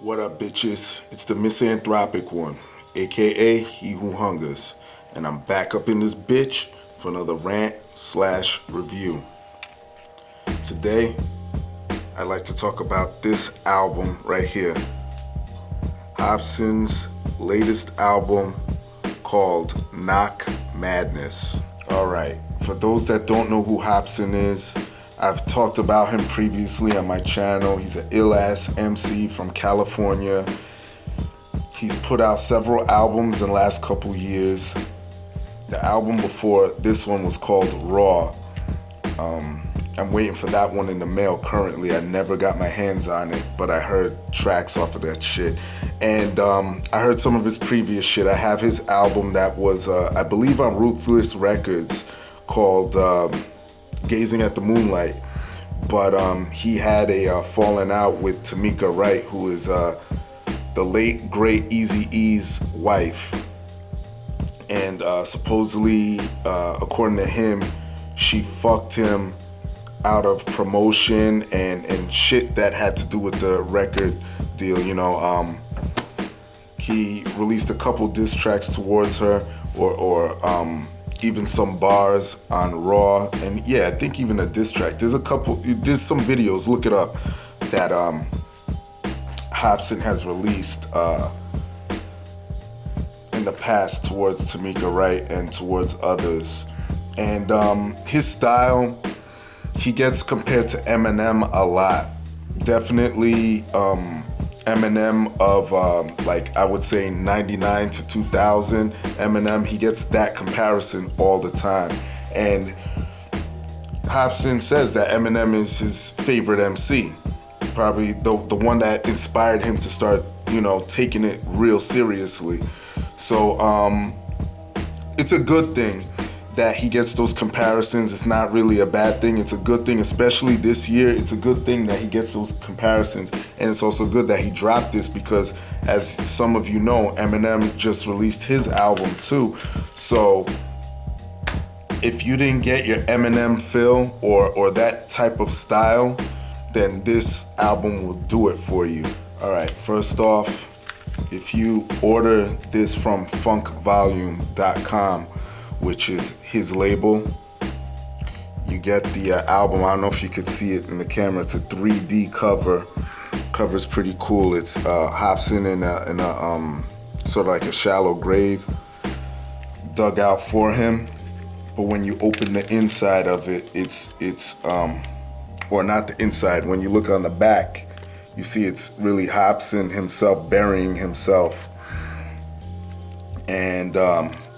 What up, bitches? It's the MisanthropikOne, aka He Who Hungers, and I'm back up in this bitch for another rant/review. Today, I'd like to talk about this album right here, Hopsin's latest album called Knock Madness. Alright, for those that don't know who Hopsin is, I've talked about him previously on my channel. He's an ill-ass MC from California. He's put out several albums in the last couple years. The album before this one was called Raw. I'm waiting for that one in the mail currently. I never got my hands on it, but I heard tracks off of that shit. And I heard some of his previous shit. I have his album that was, I believe, on Ruthless Records called Gazing at the Moonlight. But he had a falling out with Tamika Wright, who is the late, great Eazy-E's wife. And supposedly, according to him, she fucked him out of promotion and shit that had to do with the record deal. You know, he released a couple diss tracks towards her, or even some bars on Raw, and yeah, I think even a diss track. There's some videos, look it up, that Hopsin has released in the past towards Tamika Wright and towards others. And his style, he gets compared to Eminem a lot. Definitely Eminem of like, I would say 99 to 2000 Eminem. He gets that comparison all the time. And Hopsin says that Eminem is his favorite MC. Probably the one that inspired him to start, you know, taking it real seriously. So it's a good thing that he gets those comparisons. It's not really a bad thing. It's a good thing, especially this year. It's a good thing that he gets those comparisons. And it's also good that he dropped this because, as some of you know, Eminem just released his album too. So if you didn't get your Eminem feel or that type of style, then this album will do it for you. All right, first off, if you order this from funkvolume.com, which is his label, you get the album. I don't know if you could see it in the camera. It's a 3D cover. Cover's pretty cool. It's Hopsin in a sort of like a shallow grave dug out for him. But when you open the inside of it, it's or not the inside. When you look on the back, you see it's really Hopsin himself burying himself. And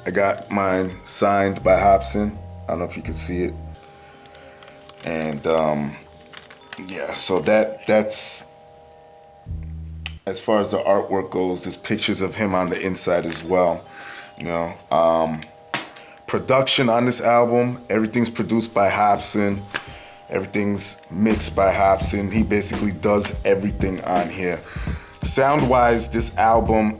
I got mine signed by Hopsin. I don't know if you can see it. And yeah, so that's as far as the artwork goes. There's pictures of him on the inside as well. You know, production on this album, everything's produced by Hopsin. Everything's mixed by Hopsin. He basically does everything on here. Sound-wise, this album,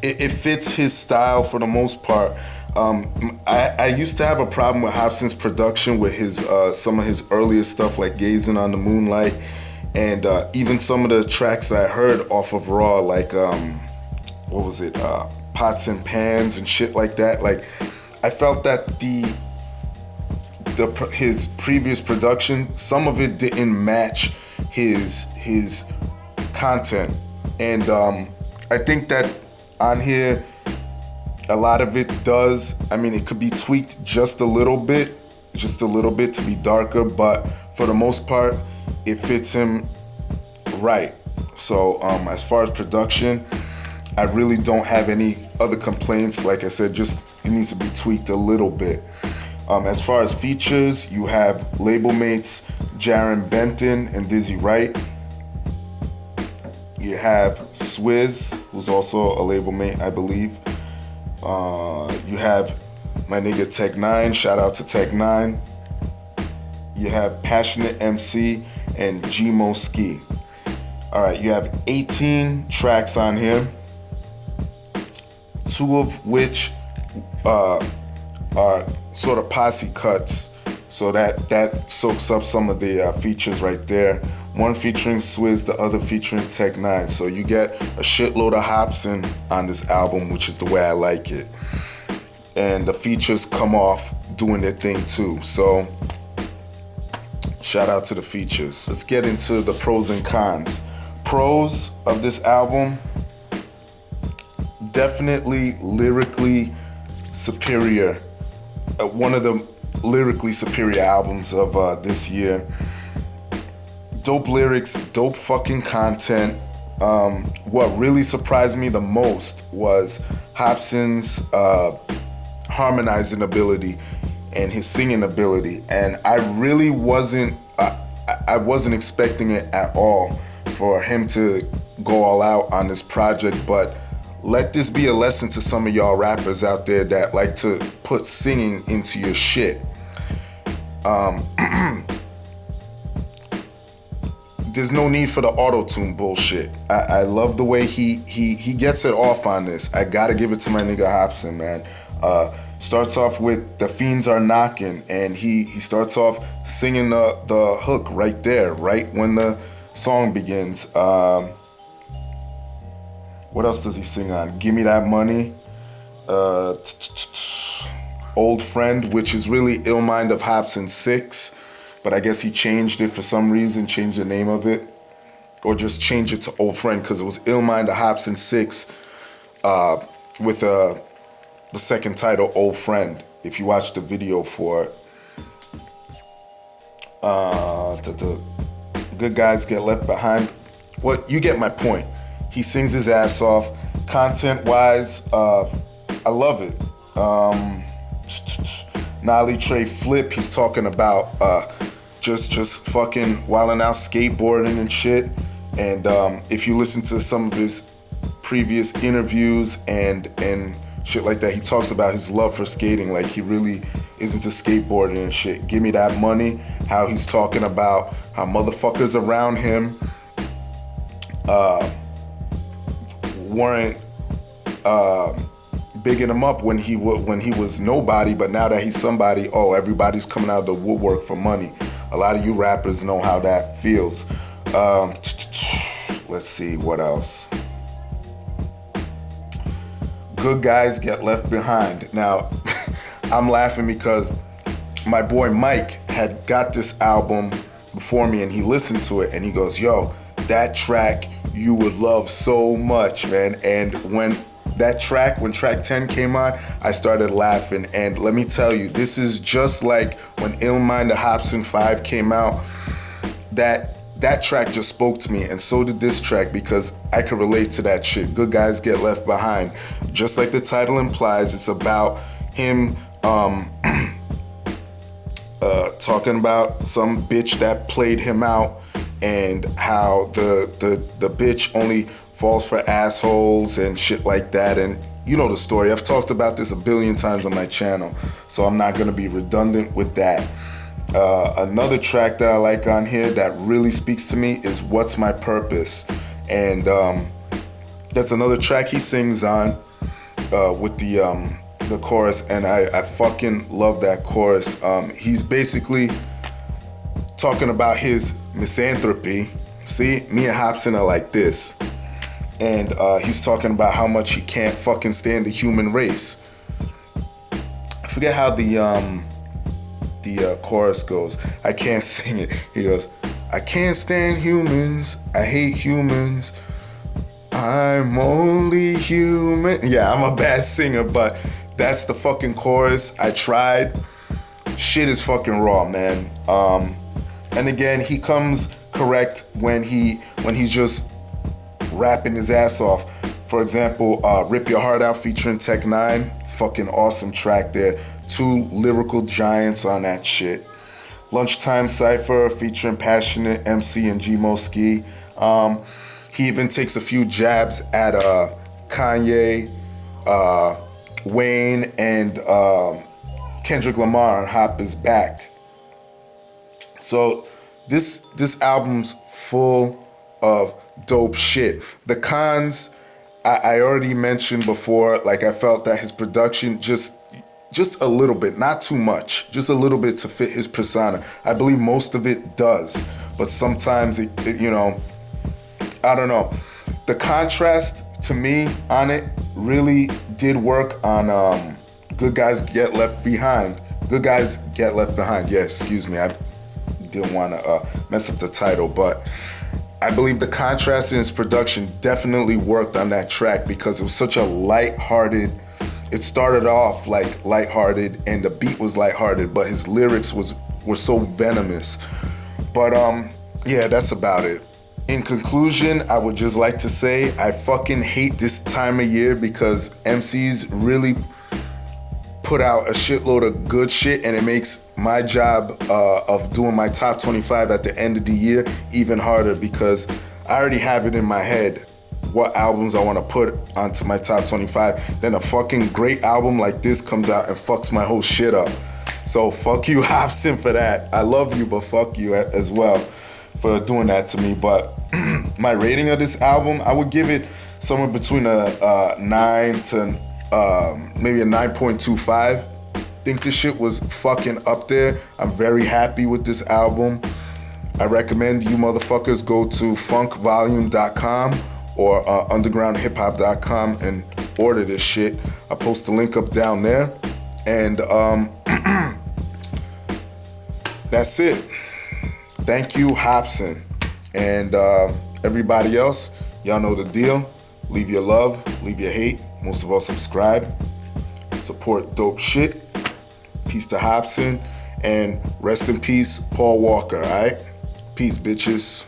it fits his style for the most part. I used to have a problem with Hopsin's production with his some of his earlier stuff like Gazing on the Moonlight, and even some of the tracks I heard off of Raw, like what was it, Pots and Pans and shit like that. Like, I felt that his previous production, some of it didn't match his content, and I think that on here, a lot of it does. I mean, it could be tweaked just a little bit to be darker, but for the most part, it fits him right. So as far as production, I really don't have any other complaints. Like I said, just it needs to be tweaked a little bit. As far as features, you have label mates Jaron Benton and Dizzy Wright. You have Swizz, who's also a label mate, I believe. You have my nigga Tech 9, shout out to Tech 9. You have Passionate MC and Gmo Ski. All right, you have 18 tracks on here, 2 of which are sort of posse cuts, so that soaks up some of the features right there. One featuring Swizz, the other featuring Tech Nine. So you get a shitload of Hopsin on this album, which is the way I like it. And the features come off doing their thing too. So shout out to the features. Let's get into the pros and cons. Pros of this album, definitely lyrically superior. One of the lyrically superior albums of this year. Dope lyrics, dope fucking content. What really surprised me the most was Hopsin's harmonizing ability and his singing ability. And I really wasn't expecting it at all for him to go all out on this project, but let this be a lesson to some of y'all rappers out there that like to put singing into your shit. There's no need for the auto-tune bullshit. I love the way he gets it off on this. I gotta give it to my nigga Hopsin, man. Starts off with "The Fiends Are Knocking," and he starts off singing the hook right there, right when the song begins. What else does he sing on? "Give Me That Money," "Old Friend," which is really Ill Mind of Hopsin 6. But I guess he changed it for some reason, changed the name of it. Or just changed it to Old Friend because it was Ill Mind of Hopsin 6 with the second title, Old Friend, if you watch the video for it. The Good Guys Get Left Behind. Well, you get my point. He sings his ass off. Content-wise, I love it. Nolly Trey Flip, he's talking about just fucking wilding out, skateboarding and shit. And if you listen to some of his previous interviews and shit like that, he talks about his love for skating. Like, he really is into skateboarding and shit. Give Me That Money, how he's talking about how motherfuckers around him weren't bigging him up when he was nobody, but now that he's somebody, oh, everybody's coming out of the woodwork for money. A lot of you rappers know how that feels. Let's see, what else? Good Guys Get Left Behind. Now, I'm laughing because my boy Mike had got this album before me and he listened to it and he goes, yo, that track you would love so much, man. And when track 10 came on, I started laughing. And let me tell you, this is just like when Ill Mind of Hopsin 5 came out. That track just spoke to me, and so did this track, because I could relate to that shit. Good Guys Get Left Behind. Just like the title implies, it's about him talking about some bitch that played him out, and how the bitch only falls for assholes and shit like that. And you know the story. I've talked about this a billion times on my channel, so I'm not gonna be redundant with that. Another track that I like on here that really speaks to me is What's My Purpose? And that's another track he sings on with the chorus, and I fucking love that chorus. He's basically talking about his misanthropy. See, me and Hopsin are like this. And he's talking about how much he can't fucking stand the human race. I forget how the chorus goes. I can't sing it. He goes, I can't stand humans. I hate humans. I'm only human. Yeah, I'm a bad singer, but that's the fucking chorus. I tried. Shit is fucking raw, man. And again, he comes correct when he's just rapping his ass off. For example, Rip Your Heart Out featuring Tech Nine. Fucking awesome track there. Two lyrical giants on that shit. Lunchtime Cypher featuring Passionate MC and G-Mo Ski. He even takes a few jabs at Kanye, Wayne, and Kendrick Lamar on Hop Is Back. So this album's full of dope shit. The cons, I already mentioned before. Like, I felt that his production just a little bit, not too much, just a little bit to fit his persona. I believe most of it does, but sometimes I don't know. The contrast to me on it really did work on Good Guys Get Left Behind. Good Guys Get Left Behind. Yeah, excuse me. I didn't want to mess up the title, but I believe the contrast in his production definitely worked on that track because it was such a lighthearted. It started off like lighthearted and the beat was lighthearted, but his lyrics were so venomous. But yeah, that's about it. In conclusion, I would just like to say I fucking hate this time of year because MCs really put out a shitload of good shit, and it makes my job of doing my top 25 at the end of the year even harder because I already have it in my head what albums I want to put onto my top 25. Then a fucking great album like this comes out and fucks my whole shit up. So fuck you, Hopsin, for that. I love you, but fuck you as well for doing that to me. But my rating of this album, I would give it somewhere between a 9 to maybe a 9.25. Think this shit was fucking up there. I'm very happy with this album. I recommend you motherfuckers go to funkvolume.com or undergroundhiphop.com and order this shit. I'll post the link up down there. And that's it. Thank you, Hopsin. And everybody else, y'all know the deal. Leave your love, leave your hate. Most of all, subscribe. Support dope shit. Peace to Hopsin. And rest in peace, Paul Walker, alright? Peace, bitches.